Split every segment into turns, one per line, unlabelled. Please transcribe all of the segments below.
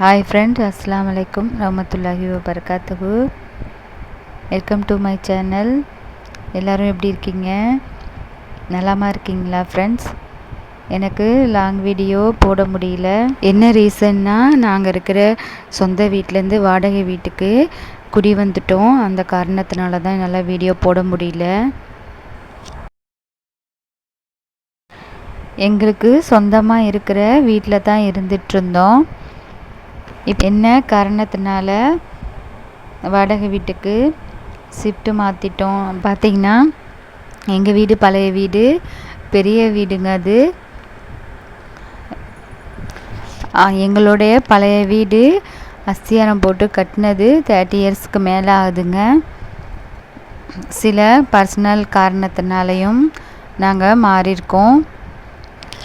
Hi friend, அஸ்ஸலாமு அலைக்கும் ரஹ்மத்துல்லாஹி வபரகாத்துஹு. Welcome to my channel. எல்லோரும் எப்படி இருக்கீங்க? நலமா இருக்கீங்களா ஃப்ரெண்ட்ஸ்? எனக்கு லாங் வீடியோ போட முடியல. என்ன ரீசன்னா, நாங்கள் இருக்கிற சொந்த வீட்டிலேருந்து வாடகை வீட்டுக்கு குடி வந்துட்டோம். அந்த காரணத்தினால தான் என்னால் வீடியோ போட முடியல. எங்களுக்கு சொந்தமாக இருக்கிற வீட்டில் தான் இருந்துகிட்ருந்தோம். என்ன காரணத்தினால வாடகை வீட்டுக்கு ஷிஃப்ட்டு மாற்றிட்டோம் பார்த்திங்கன்னா, எங்கள் வீடு பழைய வீடு, பெரிய வீடுங்க அது. எங்களுடைய பழைய வீடு அஸ்தியாரம் போட்டு கட்டினது 30 இயர்ஸ்க்கு மேலே ஆகுதுங்க. சில பர்சனல் காரணத்தினாலையும் நாங்கள் மாறியிருக்கோம்.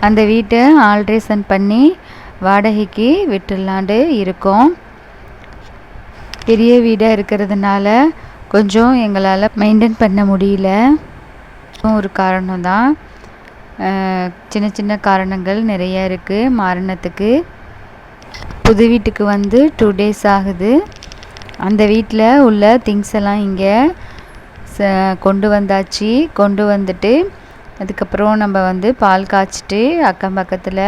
அந்த வீட்டை ஆல்ட்ரேஷன் பண்ணி வாடகைக்கு விட்டுடலான்ட்டு இருக்கோம். பெரிய வீடாக இருக்கிறதுனால கொஞ்சம் எங்களால் மெயின்டைன் பண்ண முடியல. ஒரு காரணம் தான். சின்ன சின்ன காரணங்கள் நிறைய இருக்குது மாறினத்துக்கு. புது வீட்டுக்கு வந்து 2 days ஆகுது. அந்த வீட்டில் உள்ள திங்ஸ் எல்லாம் இங்கே கொண்டு வந்தாச்சு. கொண்டு வந்துட்டு அதுக்கப்புறம் நம்ம வந்து பால் காய்ச்சிட்டு அக்கம் பக்கத்தில்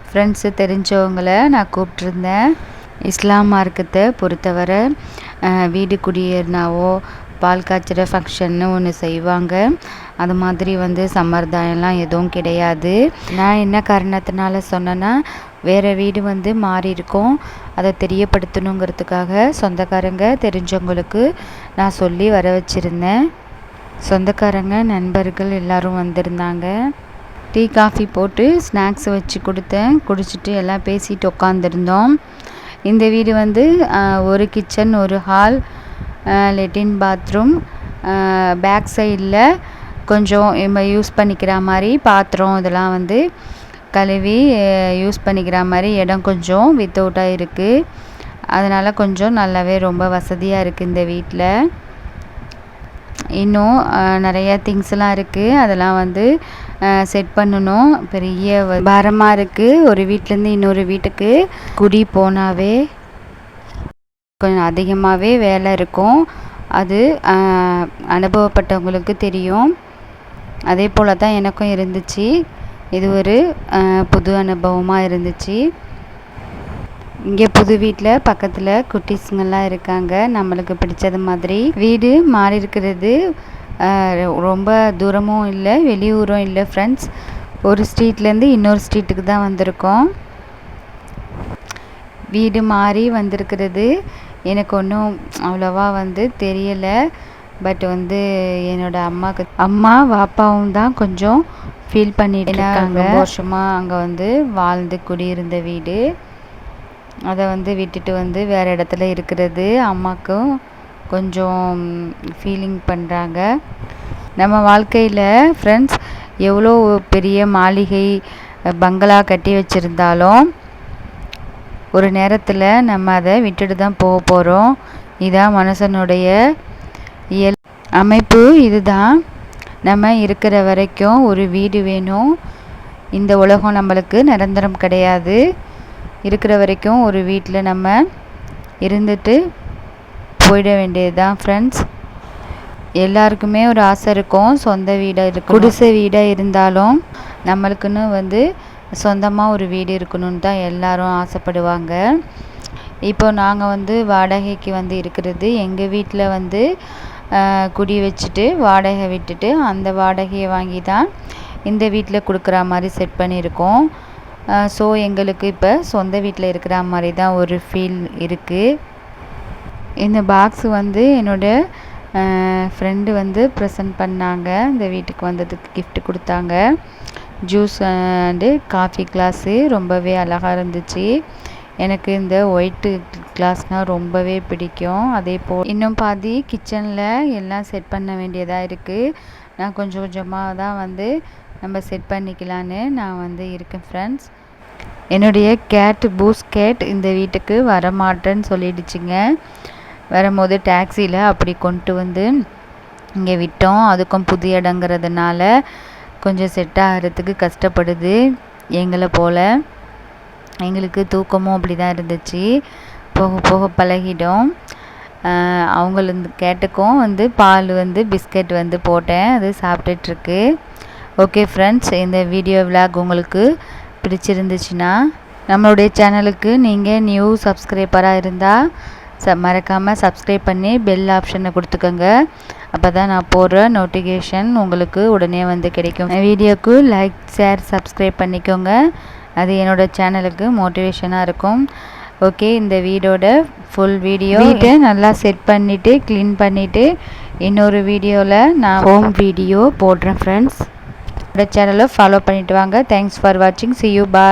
ஃப்ரெண்ட்ஸு தெரிஞ்சவங்களை நான் கூப்பிட்ருந்தேன். இஸ்லாம் மார்க்கத்தை பொறுத்தவரை வீடு குடியேறினாவோ பால் காய்ச்சிற ஃபங்க்ஷன்னு ஒன்று செய்வாங்க. அது மாதிரி வந்து சம்பிரதாயம்லாம் எதுவும் கிடையாது. நான் என்ன காரணத்தினால சொன்னேன்னா, வேறு வீடு வந்து மாறி இருக்கோம், அதை தெரியப்படுத்தணுங்கிறதுக்காக சொந்தக்காரங்க தெரிஞ்சவங்களுக்கு நான் சொல்லி வர வச்சுருந்தேன். சொந்தக்காரங்க நண்பர்கள் எல்லோரும் வந்திருந்தாங்க. டீ காஃபி போட்டு ஸ்நாக்ஸ் வச்சு கொடுத்தேன். குடிச்சிட்டு எல்லாம் பேசிட்டு உட்காந்துருந்தோம். இந்த வீடு வந்து ஒரு கிச்சன், ஒரு ஹால், லெட்டின் பாத்ரூம், பேக் சைடில் கொஞ்சம் நம்ம யூஸ் பண்ணிக்கிற மாதிரி பாத்திரம் இதெல்லாம் வந்து கழுவி யூஸ் பண்ணிக்கிற மாதிரி இடம் கொஞ்சம் வித்தவுட்டாக இருக்குது. அதனால் கொஞ்சம் நல்லாவே ரொம்ப வசதியாக இருக்குது இந்த வீட்டில். இன்னும் நிறைய திங்ஸ்லாம் இருக்குது, அதெல்லாம் வந்து செட் பண்ணணும். பெரிய பாரமாக இருக்குது. ஒரு வீட்டிலேருந்து இன்னொரு வீட்டுக்கு குடி போனாவே கொஞ்சம் அதிகமாகவே வேலை இருக்கும். அது அனுபவப்பட்டவங்களுக்கு தெரியும். அதே போல் தான் எனக்கும் இருந்துச்சு. இது ஒரு புது அனுபவமாக இருந்துச்சு. இங்கே புது வீட்டில் பக்கத்தில் குட்டீஸுங்கெல்லாம் இருக்காங்க. நம்மளுக்கு பிடிச்சது மாதிரி வீடு மாறி இருக்கிறது. ரொம்ப தூரமும் இல்லை, வெளியூரும் இல்லை ஃப்ரெண்ட்ஸ். ஒரு ஸ்ட்ரீட்லேருந்து இன்னொரு ஸ்ட்ரீட்டுக்கு தான் வந்திருக்கோம். வீடு மாறி வந்திருக்கிறது எனக்கு ஒன்றும் அவ்வளோவா வந்து தெரியலை. பட் வந்து என்னோடய அம்மா வாப்பாவும் தான் கொஞ்சம் ஃபீல் பண்ணிட்டு இருக்காங்க. ரொம்ப வருஷமாக அங்கே வந்து வாழ்ந்து குடியிருந்த வீடு, அதை வந்து விட்டுட்டு வந்து வேறு இடத்துல இருக்கிறது அம்மாவுக்கும் கொஞ்சம் ஃபீலிங் பண்ணுறாங்க. நம்ம வாழ்க்கையில் ஃப்ரெண்ட்ஸ் எவ்வளோ பெரிய மாளிகை பங்களா கட்டி வச்சுருந்தாலும் ஒரு நேரத்தில் நம்ம அதை விட்டுட்டு தான் போக போகிறோம். இதான் மனுஷனுடைய இயல் அமைப்பு. இதுதான். நம்ம இருக்கிற வரைக்கும் ஒரு வீடு வேணும். இந்த உலகம் நம்மளுக்கு நிரந்தரம் கிடையாது. இருக்கிற வரைக்கும் ஒரு வீட்டில் நம்ம இருந்துட்டு போயிட வேண்டியது தான் ஃப்ரெண்ட்ஸ். எல்லாருக்குமே ஒரு ஆசை இருக்கும், சொந்த வீடாக இருக்கும். குடிசை வீடாக இருந்தாலும் நம்மளுக்குன்னு வந்து சொந்தமாக ஒரு வீடு இருக்கணும்னு தான் எல்லாரும் ஆசைப்படுவாங்க. இப்போ நாங்கள் வந்து வாடகைக்கு வந்து இருக்கிறது எங்கள் வீட்டில் வந்து குடி வச்சுட்டு வாடகை விட்டுட்டு அந்த வாடகையை வாங்கி தான் இந்த வீட்டில் கொடுக்குற மாதிரி செட் பண்ணியிருக்கோம். ஸோ எங்களுக்கு இப்போ சொந்த வீட்டில் இருக்கிற மாதிரி தான் ஒரு ஃபீல் இருக்குது. இந்த பாக்ஸ் வந்து என்னோடய ஃப்ரெண்டு வந்து ப்ரெசன்ட் பண்ணாங்க. இந்த வீட்டுக்கு வந்ததுக்கு கிஃப்ட் கொடுத்தாங்க. ஜூஸ் அண்டு காஃபி கிளாஸு ரொம்பவே அழகாக இருந்துச்சு. எனக்கு இந்த ஒயிட்டு கிளாஸ்னால் ரொம்பவே பிடிக்கும். அதே போல் இன்னும் பாதி கிச்சனில் எல்லாம் செட் பண்ண வேண்டியதாக இருக்குது. நான் கொஞ்சம் கொஞ்சமாக தான் வந்து நம்ம செட் பண்ணிக்கலான்னு நான் வந்து இருக்கேன் ஃப்ரெண்ட்ஸ். என்னுடைய கேட் பூஸ் கேட் இந்த வீட்டுக்கு வரமாட்டேன்னு சொல்லிடுச்சுங்க. வரும்போது டாக்ஸியில் அப்படி கொண்டு வந்து இங்கே விட்டோம். அதுக்கும் புது இடங்கிறதுனால கொஞ்சம் செட் ஆகிறதுக்கு கஷ்டப்படுது எங்களை போல். எங்களுக்கு தூக்கமும் அப்படி தான் இருந்துச்சு. போக போக பழகிடும். அவங்களுக்கு கேட்டுக்கும் வந்து பால் வந்து பிஸ்கட் வந்து போட்டேன், அது சாப்பிட்டுட்ருக்கு. ஓகே ஃப்ரெண்ட்ஸ், இந்த வீடியோ விலாக் உங்களுக்கு பிடிச்சிருந்துச்சுன்னா நம்மளுடைய சேனலுக்கு நீங்கள் நியூ சப்ஸ்கிரைபராக இருந்தால் மறக்காமல் சப்ஸ்கிரைப் பண்ணி பெல் ஆப்ஷனை கொடுத்துக்கோங்க. அப்போ தான் நான் போடுற நோட்டிஃபிகேஷன் உங்களுக்கு உடனே வந்து கிடைக்கும். வீடியோக்கு லைக், ஷேர், சப்ஸ்கிரைப் பண்ணிக்கோங்க. அது என்னோடய சேனலுக்கு மோட்டிவேஷனாக இருக்கும். ஓகே, இந்த வீடியோட ஃபுல் வீடியோ வீட்டை நல்லா செட் பண்ணிவிட்டு க்ளீன் பண்ணிவிட்டு இன்னொரு வீடியோவில் நான் ஹோம் வீடியோ போடுறேன் ஃப்ரெண்ட்ஸ். என்னோட சேனலை ஃபாலோ பண்ணிவிட்டு வாங்க. தேங்க்ஸ் ஃபார் வாட்சிங். see you, bye.